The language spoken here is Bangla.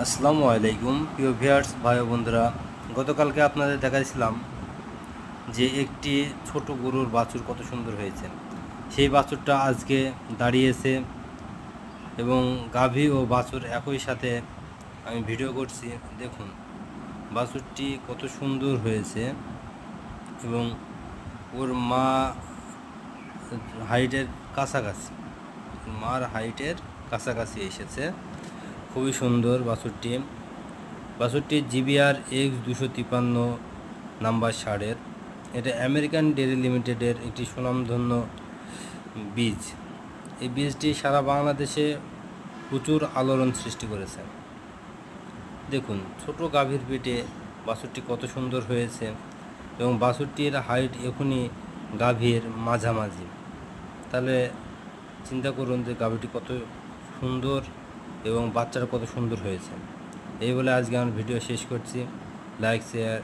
আসসালামু আলাইকুম প্রিয় ভিউয়ার্স ভাই ও বন্ধুরা, গতকালকে আপনাদের দেখাইছিলাম যে একটি ছোট গরুর বাছুর কত সুন্দর হয়েছে। সেই বাছুরটা আজকে দাঁড়িয়েছে এবং গাভী ও বাছুর একই সাথে আমি ভিডিও করছি। দেখুন বাছুরটি কত সুন্দর হয়েছে এবং ওর মা হাইটের কাছাকাছি, মার হাইটের কাছাকাছি এসেছে। খুবই সুন্দর বাছুরটি। বাছুরটি জিবিআর X253 নাম্বার ষাঁড়ের। এটা আমেরিকান ডেয়ারি লিমিটেডের একটি সুনামধন্য বীজ। এই বীজটি সারা বাংলাদেশে প্রচুর আলোড়ন সৃষ্টি করেছে। দেখুন ছোট গাভীর পেটে বাছুরটি কত সুন্দর হয়েছে এবং বাছুরটির হাইট এখনই গাভীর মাঝামাঝি। তাহলে চিন্তা করুন যে গাভীটি কত সুন্দর এবং বাচ্চারা কত সুন্দর হয়েছে। এই বলে আজকে আমার ভিডিও শেষ করছি। Like, share